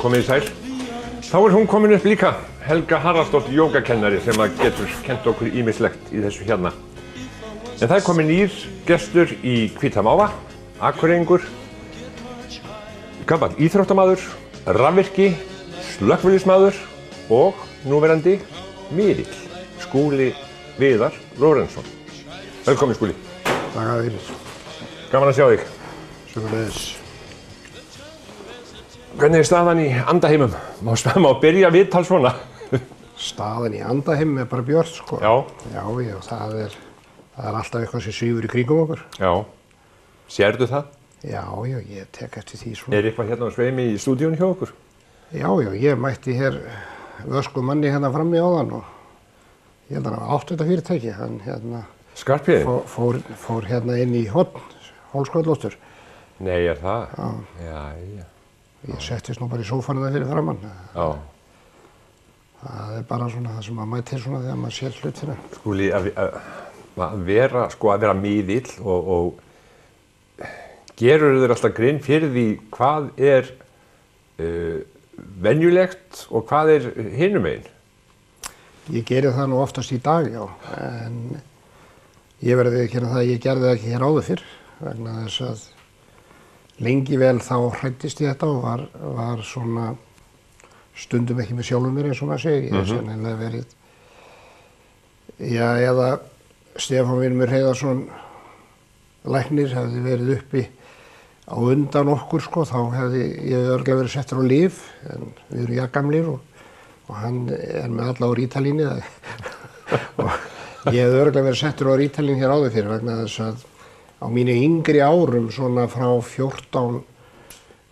komið í sæl. Þá hún komin upp líka, Helga Haraldsdóttir jógakennari sem getur kennt okkur ýmislegt í þessu hérna. En það komin nýr gestur í Hvíta Máva, Akureyringur, gamall íþróttamaður, rafvirki, slökkviliðsmaður og núverandi miðill, Skúli Viðar Lórensson. Velkomin Skúli. Takk fyrir. Gaman að sjá þig. Sömuleiðis. Hvernig staðan í andaheimum? Má byrja viðtal svona? Staðan í andaheimum bara björt, sko. Já. Já, það er alltaf eitthvað sem svífur í kringum okkur. Já. Sérðu það? Já, ég tek eftir því svona. Er eitthvað hérna á sveimi í stúdíónu hjá okkur? Já, ég mætti hér vösku manni hérna frammi áðan og ég held að hann átti þetta fyrirtæki. Hann hérna Skarphéðinn? fór hérna inn í horn, Hólsköllóttur. Nei, er það? Já. Já. Ég settist nú bara í sófanum það fyrir framann. Já. Það er bara svona það sem maður mætir svona þegar maður sér hlutina. Skúli, að vera miðill og gerur þér alltaf grein fyrir því hvað er venjulegt og hvað er hinum megin? Ég geri það nú oftast í dag, já, en ég verði að gera það að ég gerði það ekki hér áður fyrr vegna þess að lengi vel þá hræddist ég þetta og var svona stundum ekki með sjálfum mér eins og maður segir. Ég hef sennilega verið, já, eða Stefán Vilmur Heiðarsson læknir hefði verið uppi á undan okkur, sko, þá hefði ég örugglega verið settur á lyf, en við erum jafngamlir og hann er með alla á rítalíni og ég hefði örugglega verið settur á rítalín hér áður fyrir vegna þess að á mínu yngri árum, svona frá 14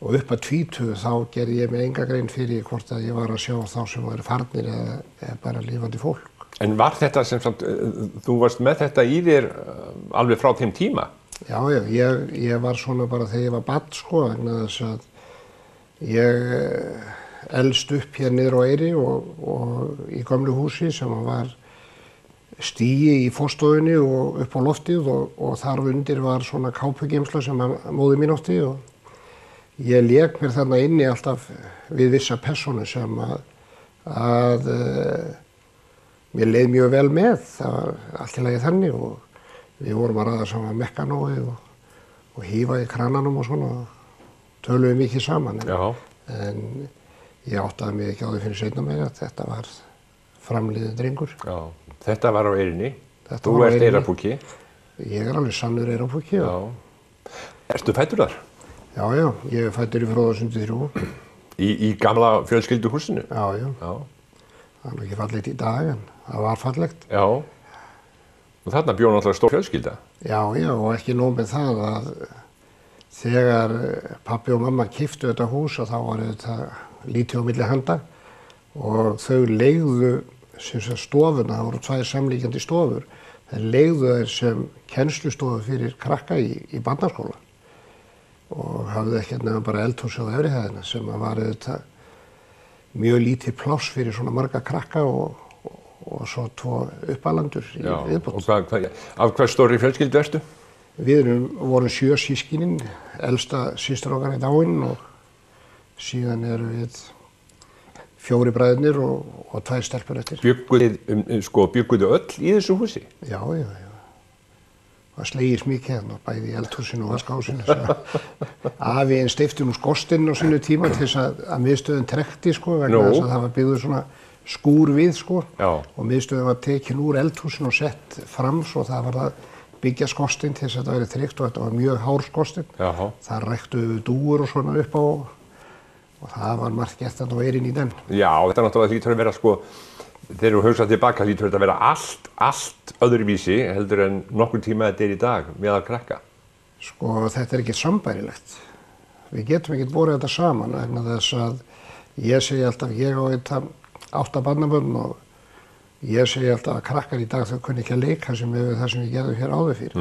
og upp að 20, þá gerði ég mig enga grein fyrir hvort að ég var að sjá þá sem væru farnir eða bara lifandi fólk. En var þetta sem sagt, þú varst með þetta í þér alveg frá þeim tíma? Já, ég var svona bara þegar ég var barn, sko, vegna þess að ég elst upp hér niður á Eyri og í gömlu húsi sem var stigi í forstofunni og upp á loftið og þar undir var svona kápugeymsla sem móðir mín átti og ég lék mér þarna inni alltaf við vissa persónu sem að mér leið mjög vel með. Það var allt í lagi þannig og við vorum að raða saman mekkanói og hífa í krananum og svona og töluðum mikið saman. En ég áttaði mig ekki á því fyrir seinna meira að þetta var framliðinn drengur. Já. Þetta var á Eyrinni. Þú ert Eyrarpúki. Ég er alveg sannur Eyrarpúki. Já. Ertu fæddur þar? Já, ég er fæddur í Fróðársundi 3. Í gamla fjölskylduhúsinu? Já. Það er nú ekki fallegt í dag, en það var fallegt. Já. Og þarna bjó náttúrulega stór fjölskylda? Já, og ekki nóg með það að þegar pabbi og mamma keyptu þetta hús og þá var þetta lítið á milli handa og þau leigðu stofuna, það voru 2 samlíkjandi stofur, þeir leigðu þær sem kennslustofu fyrir krakka í barnaskóla og hafði ekkert nefnum bara eldhúsið á efri hæðina sem var þetta mjög lítið pláss fyrir svona marga krakka og svo 2 uppalandur í viðbót. Og af hvað stórri fjölskyldu ertu? Við vorum 7 systkinin, elsta systir okkar er dáin og síðan eru við 4 bræðurnir og 2 stelpur eftir. Bjugguðu öll í þessu húsi? Já. Það slegist mikið hérna, bæði í eldhúsinu og vaskahúsinu. Afi einn steypti nú skorstinn á sínu tíma til þess að miðstöðin trekkti, sko, vegna þess að það var byggður svona skúr við, sko. Og miðstöðin var tekin úr eldhúsinu og sett fram svo það var að byggja skorstinn til þess að þetta væri tryggt og þetta var mjög hár skorstinn. Það ræktu dúur og svona upp á og það var margt gert þarna á Eyrinni í den. Já, þetta náttúrulega hlýtur að vera, sko, þegar þú hugsað tilbaka hlýtur þetta að vera allt öðruvísi heldur en nokkur tíma þetta er í dag meðal krakka. Sko, þetta er ekki sambærilegt. Við getum ekki borið þetta saman vegna þess að ég segi alltaf, ég á þetta 8 barnabörn og ég segi alltaf að krakkar í dag þau kunni ekki að leika sem við það sem við gerðum hér áður fyrir.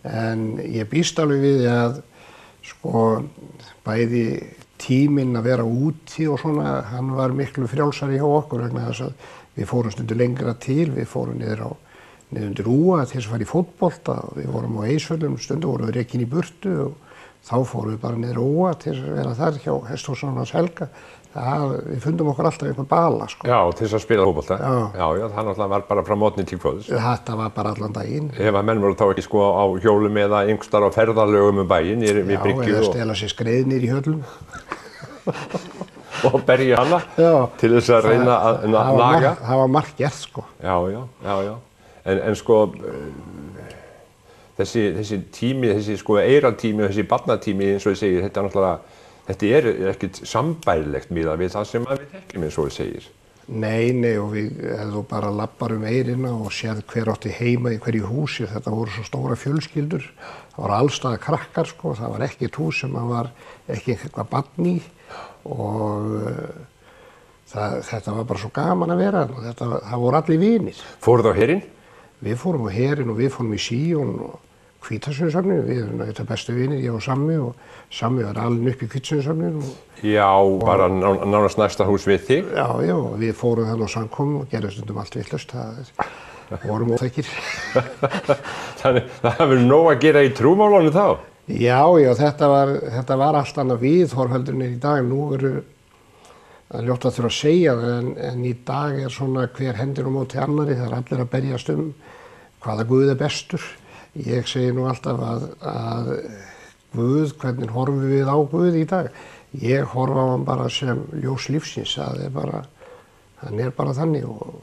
En ég býst alveg við að, sko, bæði tíminn að vera úti og svona, hann var miklu frjálsari hjá okkur vegna þess að við fórum stundu lengra til, við fórum niður undir Úa til þess að fara í fótbolta, við vorum á Eiðsvöllum, stundu vorum við rekin í burtu og þá fórum við bara niður Óa til að vera þar hjá hesthúsinu hans Helga. Við fundum okkur alltaf einhvern bala, sko. Já, til þess að spila fótbolta. Já. Já, það náttúrulega var bara frá morgni til kvölds. Þetta var bara allan daginn. Ef að menn voru þá ekki sko á hjólum eða einhversstaðar á ferðalögum bæinn við bryggju eða stela sér skreið niður í höllum. Og berja hana til þess að reyna að laga. Það var margt gert, sko. Já. En sko, þessi tími, þessi sko eiratími og þessi barnatími eins og ég segir, þetta er ekkert sambærilegt miðað við það sem við þekkjum eins og ég segir. Nei, og ef þú bara lappar eyrina og sérð hver átti heima í hverju húsi, þetta voru svo stóra fjölskyldur, það voru allstaðar krakkar, sko, það var ekkert hús sem það var ekki eitthvað barn í og þetta var bara svo gaman að vera og það voru allir vinir. Fóruð á herinn? Við fórum á herinn og við fórum í Síón og Hvítasunnuhöfninu, við erum þetta bestu vinir, ég og Sammi var alinn upp í Hvítasunnuhöfninu. Já, bara nánast næsta hús við þig? Já, við fórum þannig á samkomum og gerðum stundum allt vitlaust, það vorum óþekkir. Þannig það hefur nóg að gera í trúmálunum þá? Já, þetta var allt annað viðhorf heldur en í dag. Nú það er ljótt að þurfa að segja það, en í dag er svona hver hendir á móti annarri, það er allir að berjast hvaða Guð er bestur. Ég segi nú alltaf að Guð, hvernig horfum við á Guð í dag? Ég horfa á hann bara sem ljós lífsins, hann er bara þannig og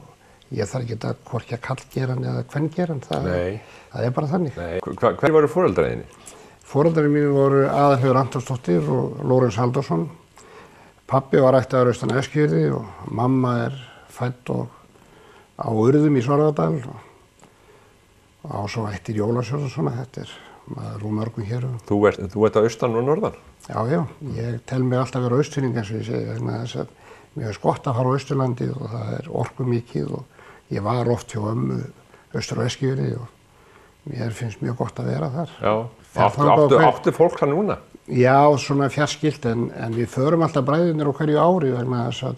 ég þarf ekki að hvorki að kallgera hann eða kvenngera hann, það er bara þannig. Hvernig voru foreldraðinni? Foreldrarnir mínu voru Aðalheiður Antonsdóttir og Lórens Halldórsson. Pabbi var ættaður austan Eskifirði og mamma er fædd á Urðum í Svarfaðardal og á svo ættir Jólasjóðarssona, þetta maður úr mörgum hérum. Þú ert að austan og norðan? Já, ég tel mig alltaf vera austfirðing eins og ég segi, vegna þess að mér finnst gott að fara á Austurlandið og það er orkumikið og ég var oft hjá ömmu austur á Eskifirði og mér finnst mjög gott að vera þar. Já, áttu fólk það núna? Já, svona fjarskilt, en við förum alltaf bræðurnir á hverju ári vegna þess að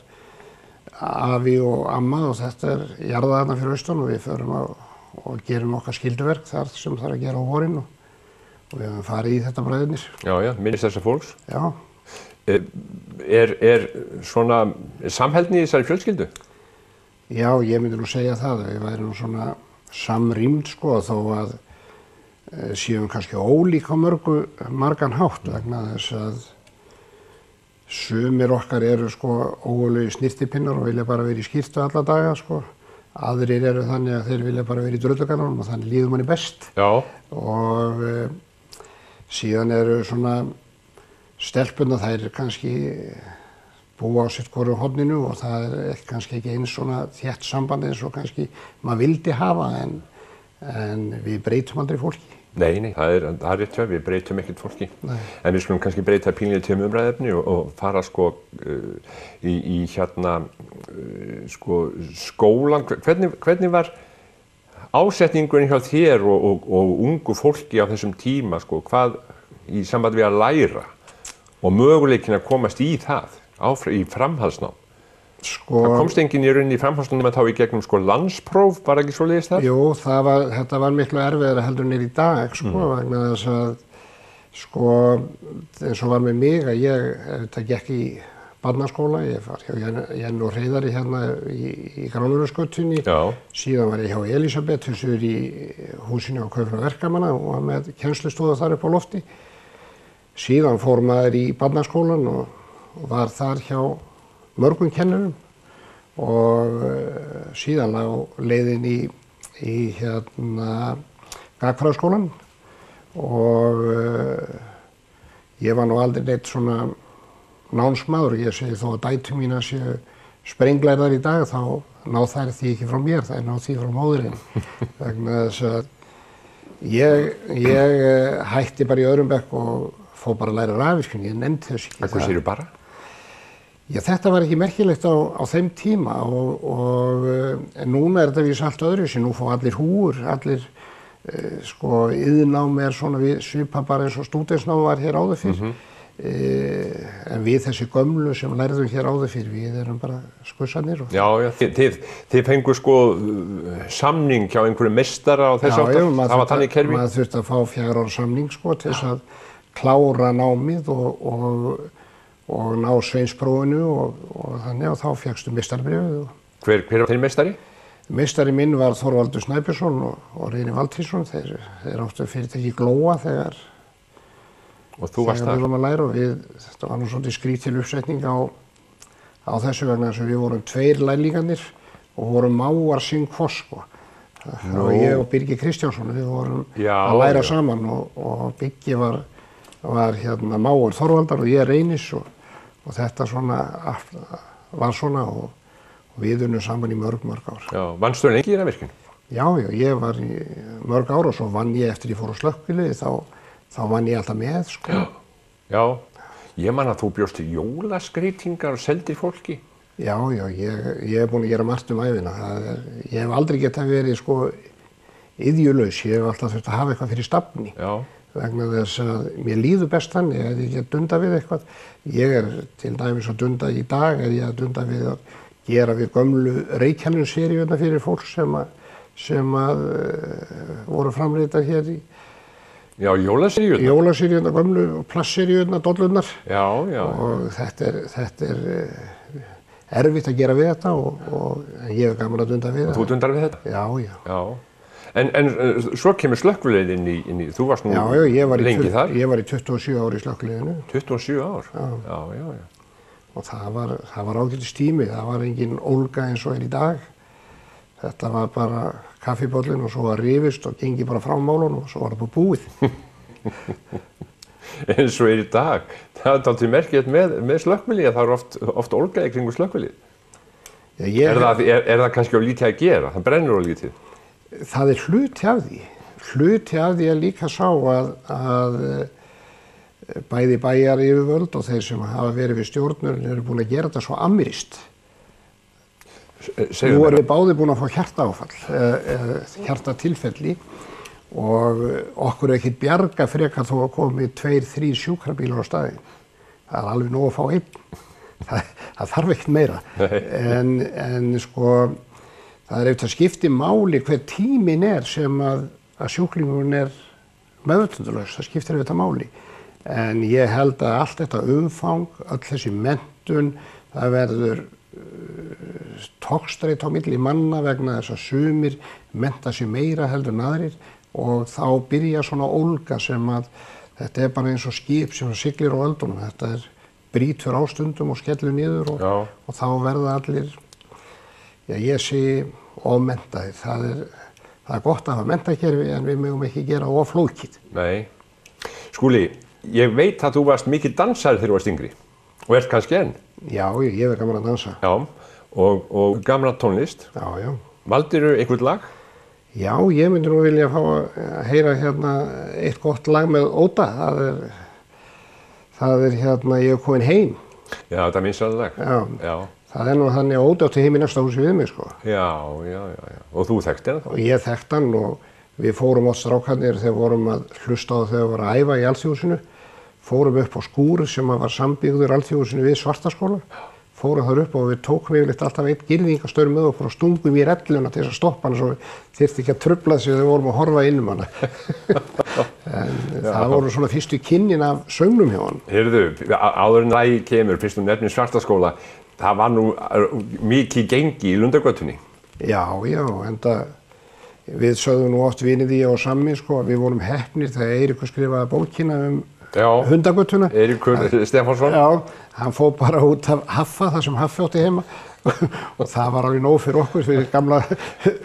afi og amma og þetta er jarðað þarna fyrir austan og við förum og gerum okkar skylduverk þar sem þarf að gera á vorin og við höfum farið í þetta bræðurnir. Já, minnist þessa fólks. Já. Er svona samheldni í þessari fjölskyldu? Já, ég myndi nú segja það. Við værum svona samrýmd, sko, þó að séum kannski ólík á margan hátt vegna þess að sumir okkar eru sko ógurlegir snyrtipinnar og vilja bara vera í skyrtu alla daga, sko. Aðrir eru þannig að þeir vilja bara vera í drullugananum og þannig líður manni best. Já. Og síðan eru svona stelpurnar, þær kannski búa á sitt hvoru horninu og það er kannski ekki eins svona þétt samband eins og kannski maður vildi hafa en við breytum aldrei fólki. Nei, það er rétt hjá, við breytum ekkert fólki. Nei. En við skulum kannski breyta pínlítið umræðefni og fara sko í skólan. Hvernig var ásetningurinn hjá þér og ungu fólki á þessum tíma, sko, hvað í sambandi við að læra og möguleikin að komast í það í framhaldsnám? Sko, það komst enginn í rauninni í framhaldsnámi þá í gegnum sko landspróf, var ekki svoleiðis þar? Jú, þetta var miklu erfiðara heldur en í dag, sko, vegna þess að sko, eins og var með mig að þetta gekk í barnaskóla, ég var hjá Jenn og Hreiðari hérna í Gránurösgötunni, síðan var ég hjá Elísabet í húsinu á Kaupfélag verkamanna og var með kennslustofu þar upp á lofti. Síðan fór maður í barnaskólan og var þar hjá mörgum kennurum og síðan á leiðin í Gagnfræðaskólann og ég var nú aldrei neitt svona námsmaður. Ég segi þó að dætur mínar séu sprenglærðar í dag þá ná þær því ekki frá mér, þær ná því frá móðurinn. Vegna þess að ég hætti bara í öðrum bekk og fór bara að læra rafvirkjun, ég nefndi þess ekki. Hvað segirðu bara? Já, þetta var ekki merkilegt á þeim tíma en núna er þetta víst allt öðruvísi. Nú fá allir húur, allir sko iðnnám er svona svipað bara eins og stúdensnám var hér áður fyrr. En við þessi gömlu sem lærðum hér áður fyrr, við erum bara skussarnir. Já, þið fengu sko samning hjá einhverju meistara á þessu áttar? Það var þannig kerfi? Maður þurfti að fá 4 ára samning sko til þess að klára námið og ná sveinsprófinu og þannig og þá fékkstu meistarabréfið. Hver var þinn meistari? Meistari minn var Þorvaldur Snæbjörnsson og Reynir Valtýsson. Þeir áttu fyrirtæki Glóa þegar við vorum að læra og þetta var nú svolítið skrítil uppsetning á þessu vegna þess að við vorum 2 lærlingarnir og vorum mágar sinn hvors sko. Og ég og Birgir Kristjánsson, við vorum að læra saman og Biggi var mágur Þorvaldar og ég Reynis og þetta var svona og við unnum saman í mörg ár. Já, vannstu lengi í rafvirkjun? Já, ég var í mörg ár og svo vann ég eftir ég fór á slökkviliðið, þá vann ég alltaf með, sko. Já, ég man að þú bjóst jólaskreytingar og seldir fólki. Já, ég hef búin að gera margt ævina. Ég hef aldrei getað verið, sko, iðjulaus. Ég hef alltaf þurft að hafa eitthvað fyrir stafni. Já. Vegna þess að mér líður best þannig að ég get dunda við eitthvað. Ég til dæmis að dunda í dag, ég að dunda við að gera við gömlu Reykjanesseríuna fyrir fólk sem voru framleiddar hér í Já, jólaseríuna. Jólaseríuna, gömlu plastseríuna, dollurnar. Já. Og þetta er erfitt að gera við þetta og ég hef gaman að dunda við þetta. Og þú dundar við þetta? Já. En svo kemur slökkviliðið inn í, þú varst nú lengi þar? Ég var í 27 ár í slökkviliðinu. 27 ár? Já. Og það var ágætis tími, það var engin ólga eins og í dag. Þetta var bara kaffibollin og svo var rifist og gengi bara frá málunum og svo var það bara búið. Eins og í dag. Það er dálítið merkilegt með slökkvilið að það er oft ólga í kringum slökkvilið. Er það kannski of lítið að gera? Það brennur of lítið? Það er hluti af því. Hluti af því að líka sá að bæði bæjaryfirvöld og þeir sem hafa verið við stjórnur eru búin að gera þetta svo amirist. Nú erum við báðir búin að fá hjartaáfall, hjartatilfelli og okkur er ekkert bjarga frekar þó að komi 2-3 sjúkrabílar á staðinn. Það er alveg nóg að fá einn. Það þarf ekkert meira. En sko, það er auðvitað skipti máli hver tíminn er sem að sjúklingurinn er meðvitundalaus. Það skiptir auðvitað máli. En ég held að allt þetta umfang, öll þessi menntun, það verður togstreitt á milli manna vegna þess að sumir mennta sig meira heldur en aðrir og þá byrja svona ólga sem að þetta er bara eins og skip sem siglir á öldunum. Þetta brýtur á stundum og skellur niður og þá verða allir, ég segi ofmenntaðir. Það er gott að hafa menntakerfi en við megum ekki gera of flókið. Nei. Skúli, ég veit að þú varst mikið dansari þegar þú varst yngri og ert kannski enn. Já, ég hef gaman að dansa. Já, og gaman að tónlist. Já. Valdirðu einhvern lag? Já, ég myndi nú vilja fá að heyra eitt gott lag með Óda. Það er Ég er komin heim. Já, þetta er minnst lag. Já. Það er nú þannig að Ódi átti heim í næsta húsi við mig, sko. Já. Og þú þekkti hann þá? Og ég þekkti hann og við fórum oft strákarnir þegar vorum að hlusta á þegar við vorum að æfa í Alþjóðhúsinu. Fórum upp á skúr sem var sambyggður Alþjóðhúsinu við Svartaskóla. Fórum þar upp og við tókum yfirleitt alltaf einn girðingastaur með okkur og stungum í relluna til þess að stoppa hana svo við þyrfti ekki að trufla sig þegar við vorum að horfa inn hana. En það voru svona fyrstu kynnin af söngnum hjá hann. Heyrðu, áður en lagi kemur, fyrst nefnir Svartaskóla, það var nú mikið gengi í Lundagötunni. Já, enda við sögðum nú oft vinið í og Sammi, sko, við vorum heppnir þegar Eiríkur skrifaði bókina Hundagötuna. Eiríkur Stefánsson. Já, hann fór bara út af Haffa, það sem Haffi átti heima og það var alveg nóg fyrir okkur, fyrir gamla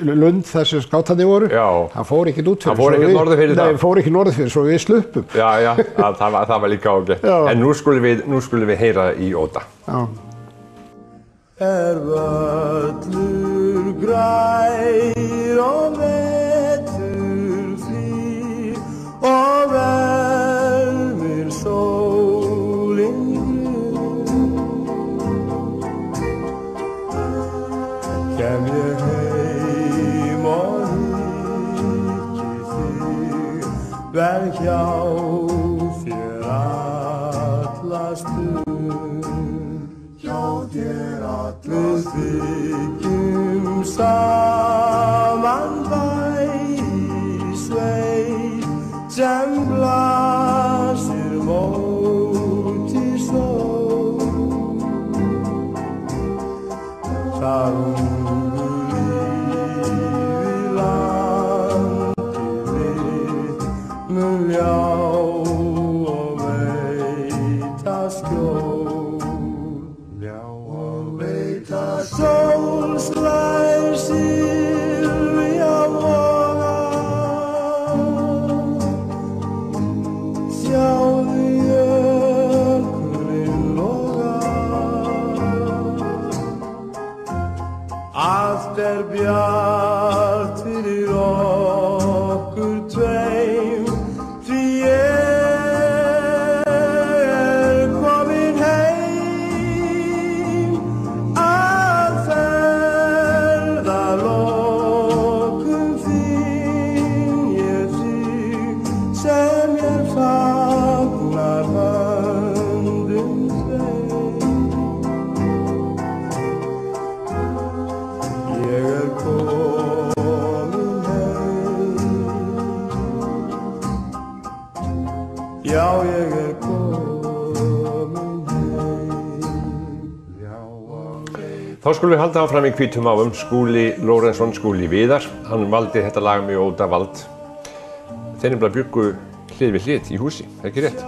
Lund þar sem skátarnir voru. Já. Hann fór ekkert út fyrir. Hann fór ekkert norður fyrir það. Nei, hann fór ekki norður fyrir, svo við sluppum. Já, það var líka ágætt. En nú skulum við heyra í Óda. Já. Völlur grær og vetur hlýr og vermir sólin kem ég heim og hyggi þig verð hjá þér alla stund hjá þér við byggjum saman bæ í sveit sem blasir já ég komin heim. Þá skulum við halda áfram í Hvítum máfum. Skúli Lórensson, Skúli Viðar, hann valdi þetta lag með ódavald. Þeir nefnilega bjuggu hlið við hlið í húsi, ekki rétt?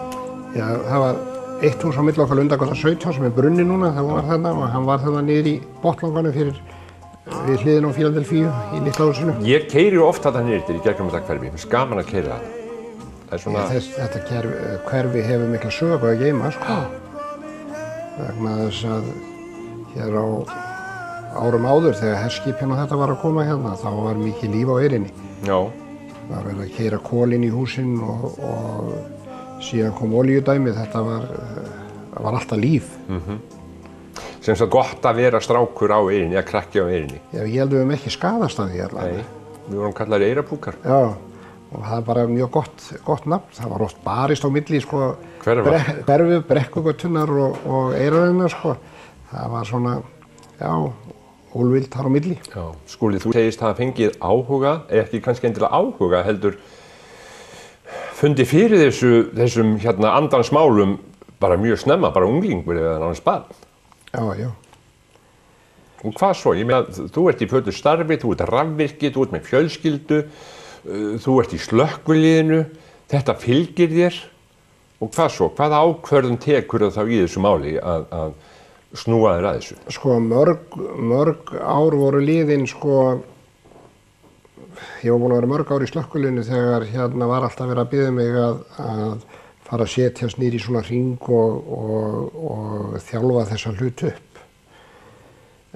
Já, það var eitt hús á milli okkar Lundagöta 17 sem er brunni núna, það var þarna og hann var þarna niður í botnlanganum fyrir við hliðin á Fíladelfíu í litla húsinu. Ég keyri oft þarna niður í gegnum þetta hverfi, mér finnst gaman að keyra það. Það er svona... Þetta hverfi hefur mikla sögu að geyma, sko. Vegna þess að hér á árum áður þegar herskipin og þetta var að koma hérna, þá var mikið líf á eyrinni. Já. Það var verið að keyra kolin í húsin og síðan kom olíudæmið, þetta var alltaf líf. Sem sagt gott að vera strákur á eyrinni, að krakki á eyrinni. Já, ég held að við höfum ekki skaðast af því allavega. Nei, við vorum kallaðir eyrapúkar. Já, og það er bara mjög gott nafn. Það var oft barist á milli, sko, Brekkugötunnar og Eyrarrinnar, sko. Það var svona, já, ólvild þar á milli. Já, Skúli, þú segist hafa fengið áhuga, ekki kannski endilega áhuga, heldur fundi fyrir þessum hérna andans málum bara mjög snemma, bara unglingur eða annars barn. Já, já. Og hvað svo? Ég meina, þú ert í fullu starfi, þú ert rafvirki, þú ert með fjölskyldu, þú ert í slökkviliðinu, þetta fylgir þér. Og hvað svo? Hvaða ákvörðun tekur það þá í þessu máli að snúa þér að þessu? Sko, mörg ár voru liðin, sko, ég var búinn að vera mörg ár í slökkviliðinu þegar hérna var alltaf verið að biðja mig að fara að setjast niður í svona hring og þjálfa þessa hlut upp.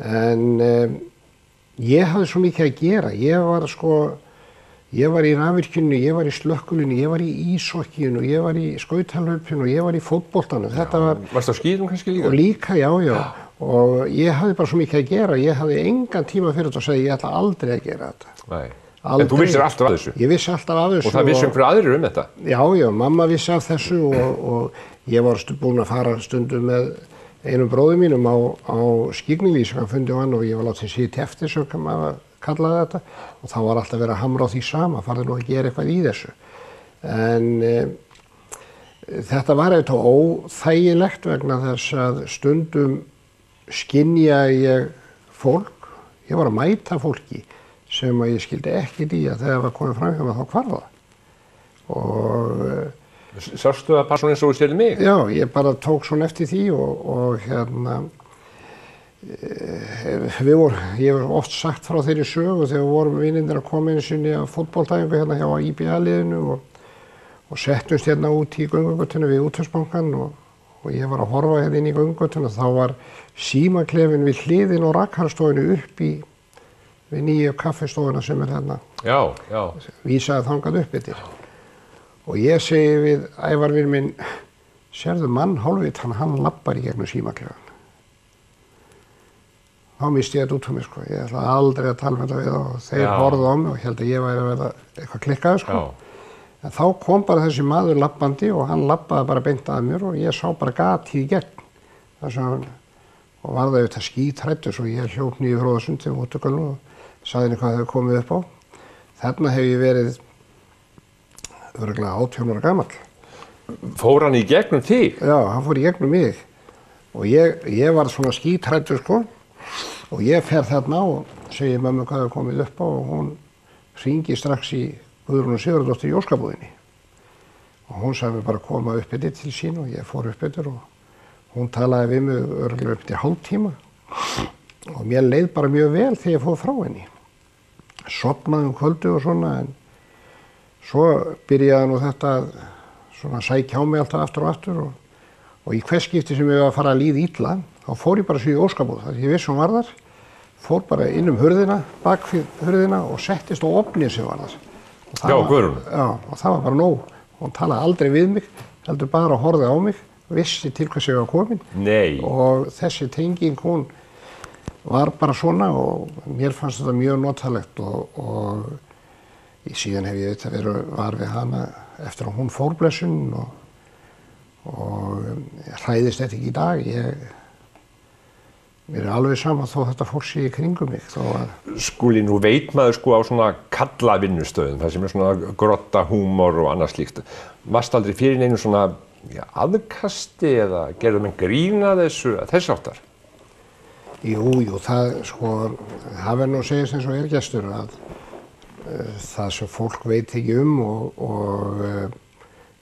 En ég hafði svo mikið að gera. Ég var í rafvirkjunni, ég var í slökkviliðinu, ég var í íshokkíinu, ég var í skautahlaupinu og ég var í fótboltanum. Varstu á skíðum kannski líka? Og líka, já. Og ég hafði bara svo mikið að gera. Ég hafði engan tíma fyrir þetta að segja ég ætla aldrei að gera þetta. Nei. Aldrei. En þú vissir alltaf af þessu? Ég vissi alltaf af þessu. Og það vissi einhverju aðrir þetta? Já, mamma vissi af þessu og ég var búinn að fara stundum með einum bróður mínum á Skyggnilís, hann fundi á hann og ég var látið sitja eftir sem maður kallaði þetta og þá var alltaf verið að hamra á því sama, farði nú að gera eitthvað í þessu. En þetta var eitthvað óþægilegt vegna þess að stundum skynjaði ég fólk, ég var að mæta fólki sem að ég skildi ekkert í að þegar það var komið fram hjá mig þá hvarf það. Og sástu það bara svona eins og þú sérði mig? Já, ég bara tók svona eftir því og hérna ég hef oft sagt frá þeirri sögu þegar vorum vinirnir að koma einu sinni að fótboltæfingu hérna hjá IBA-liðinu og settumst hérna út í göngugötuna við Útvegsbankann og ég var að horfa hérna inn í göngugötuna þá var símaklefinn við hliðin og rakkarstofinu upp við nýju kaffestofuna sem er hérna. Já. Vísaði þangað upp yfir. Og ég segi við ævarvin minn, sérðu mann hálfvit, hann lappar í gegnum símaklefan. Þá misti ég þetta út um mig, sko. Ég ætla aldrei að tala með þetta við þá og þeir horfðu á mig og held að ég væri að verða eitthvað klikkað, sko. En þá kom bara þessi maður lappandi og hann lappaði bara beint að mér og ég sá bara gatið í gegn. Og var það auðvitað skíthræddur svo ég hljóp niður Fróðasund til Útugölnu og sagði henni hvað þau komið upp á. Þarna hef ég verið örugglega 18 ára gamall. Fór hann í gegnum þig? Já, hann fór í gegnum mig. Og ég var svona skíthræddur, sko. Og ég fer þarna og segi mömmu hvað þau komið upp á og hún hringi strax í Guðrúnu Sigurðardóttur í Óskabúðinni. Og hún sagði mér bara að koma upp yfir til sín og ég fór upp yfir og hún talaði við mig örugglega upp til hálftíma og mér leið bara mjög vel þegar ég fór frá henni. Sofnaði kvöldu og svona en svo byrjaði nú þetta svona að sækja á mig alltaf aftur og aftur og í hvers skipti sem ég var að fara að líða illa þá fór ég bara svo í Óskabúð þar ég vissi hún var þar, fór bara inn hurðina, bakfið hurðina og settist á ofnið sem var þar. Guðrúnu? Já, og það var bara nóg. Hún talaði aldrei við mig, heldur bara að horfði á mig, vissi til hvers ég var komin. Nei. Og þessi tenging hún var bara svona og mér fannst þetta mjög notalegt og síðan hef ég var við hana eftir að hún fór blessun og hræðist þetta ekki í dag. Mér er alveg sama þó þetta fólk sé í kringum mig. Skúli, nú veit maður sko á svona kalla vinnustöðum, það sem svona grotta, húmor og annað slíkt. Varst aldrei fyrir neinu svona aðkasti eða gerðu menn grína þess áttar? Jú, það verður nú að segja eins og gestur að það sem fólk veit ekki og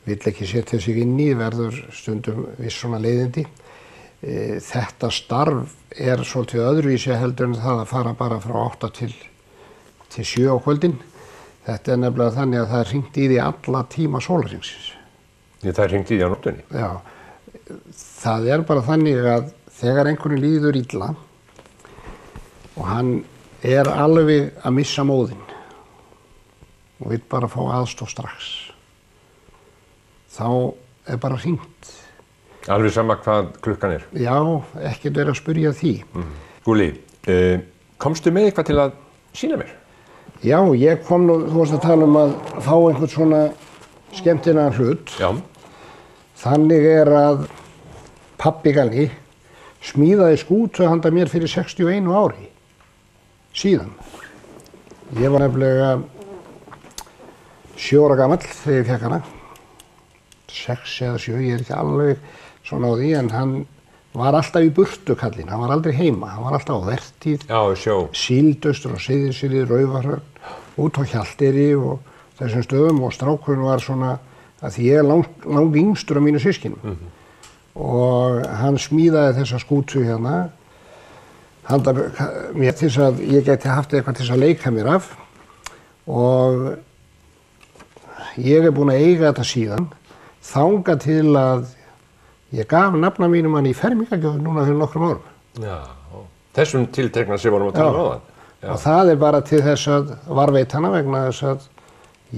vill ekki setja sig inn í verður stundum viss svona leiðindi. Þetta starf er svolítið öðruvísi heldur en það að fara bara frá 8 til 7 á kvöldin. Þetta er nefnilega þannig að það er hringt í því alla tíma sólarhringsins. Það er hringt í því á nóttunni? Já, það er bara þannig að þegar einhverjum líður illa og hann er alveg að missa móðinn og vill bara fá aðstoð strax, þá er bara hringt. Alveg sama hvað klukkan er? Já, ekkert verið að spyrja því. Skúli, komstu með eitthvað til að sýna mér? Já, ég kom nú, þú varst að tala um að fá einhvern svona skemmtilegan hlut. Já. Þannig er að pabbi Galli smíðaði skútu handa mér fyrir 61 ári síðan. Ég var nefnilega 7 ára gamall þegar ég fékk hana. 6 eða 7, ég er ekki alveg svona á því, en hann var alltaf í burtu kallinn, hann var aldrei heima, hann var alltaf á vertíð, Síldustur og Seyðisfirði, Raufarhöfn, út á Hjalteyri og þessum stöðum, og strákurinn var svona, að því ég er lang yngstur af mínu systkinum. Og hann smíðaði þessa skútu hérna, handa mér til þess að ég geti haft eitthvað til þess að leika mér af, og ég er búinn að eiga þetta síðan, þangað til að ég gaf nafna mínum hann í fermingargjöf núna fyrir nokkrum árum. Já, þessum tiltekna sem vorum að tala um áðan. Og það er bara til þess að varðveita hana vegna þess að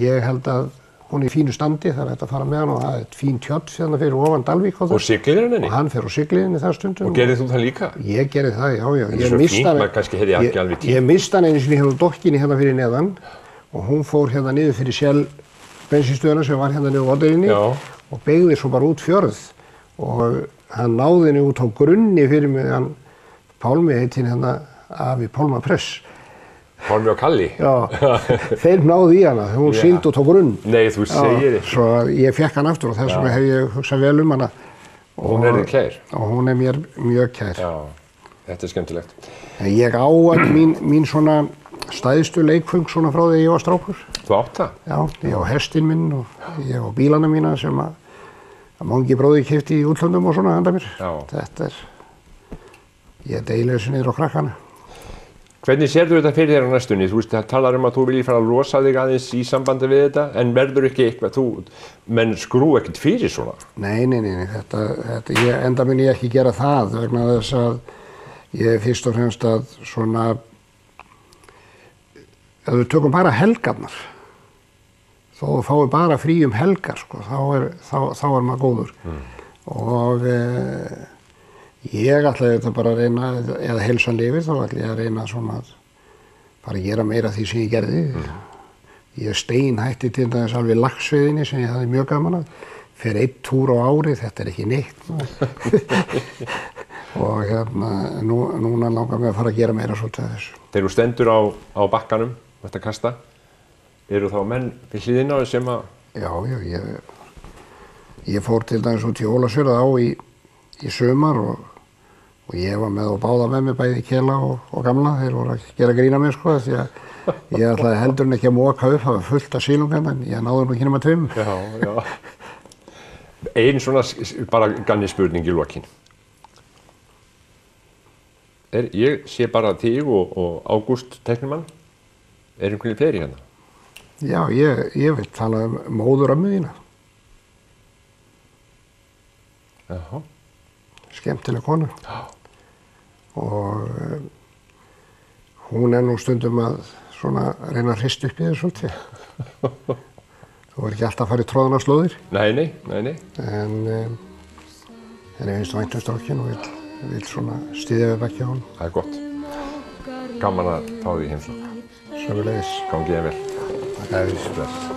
ég held að hún er í fínu standi, það er hægt að fara með hann og það er fín tjöld hérna fyrir ofan Dalvík og það. Og siglir henni? Og hann fer og siglir henni það stundum. Og gerðir þú það líka? Ég gerði það, já. En það er svo fínt, maður kannski hefði ekki alveg tíma. Ég mista hann einu sinni hérna á dokkinni hérna fyrir neðan og hún fór hérna niður fyrir Shell bensínstöðina sem var hérna niður á Oddeyrunni og beygði svo bara út fjörð. Og hann náði henni út á grunni fyrir mig, hann Pálmi heitinn hérna afi Pálma Press. Pálmi og Kalli? Já, þeir náði í hana, hún sýndi út á grunn. Nei, þú segir þetta. Svo ég fekk hann aftur og þess vegna hef ég hugsað vel um hana. Og hún er þér kær? Og hún er mér mjög kær. Já, þetta er skemmtilegt. Ég á all mín svona stæðstu leikföng svona frá því ég var strákur. Þú átt það? Já, ég á hestinn minn og ég á bílana mína sem að mangi bróði keypti í útlöndum og svona handa mér. Já. Þetta er, ég deili þessu niður á krakkana. Hvernig sérðu þetta fyrir þér á næstunni? Þú veist, það talar að þú viljið fara að losa þig aðeins í sambandi við þetta, en verður ekki eitthvað, menn skrú ekkert fyrir svona? Nei, enda mun ég ekki gera það vegna þess að ég fyrst og fremst að svona, ef við tökum bara helgarnar, þó við fáum bara frí helgar, sko, þá er maður góður. Og ég ætlaði þetta bara að reyna, eða heilsan lifir, þá ætlaði ég að reyna svona að bara gera meira því sem ég gerði. Ég steinhætti til dæmis alveg laxveiðinni sem ég hafði mjög gaman að. Fer 1 túr á ári, þetta er ekki neitt. Og hérna, núna langar mig að fara að gera meira svolítið af þessu. Þegar þú stendur á bakkanum, þetta kasta, eru þá menn við hliðina sem að... Já, ég fór til dæmis út í Ólafsfjörð á í sumar og ég var með og báða með mig bæði Kela og Gamla, þeir voru að gera grína mér sko, því að ég ætlaði heldur ekki að moka upp, það var fullt af sílungum en ég náði nú ekki nema 2. Já. Ein svona bara ganni spurning í lokin. Ég sé bara þig og Ágúst teiknimann, einhverjum fleiri hérna? Já, ég vil tala um móðurömmu þína. Jaha. Skemmtileg kona. Já. Og hún er nú stundum að svona reyna að hrista upp í þessu svolítið. Þú er ekki alltaf að fara í tróðan á slóðir. Nei. En ég finnst vænt strákinn og vil svona styðja við bakið á hann. Það er gott. Gaman að fá því heimsókn. Sömuleiðis. Gangi þér vel. Takk fyrir.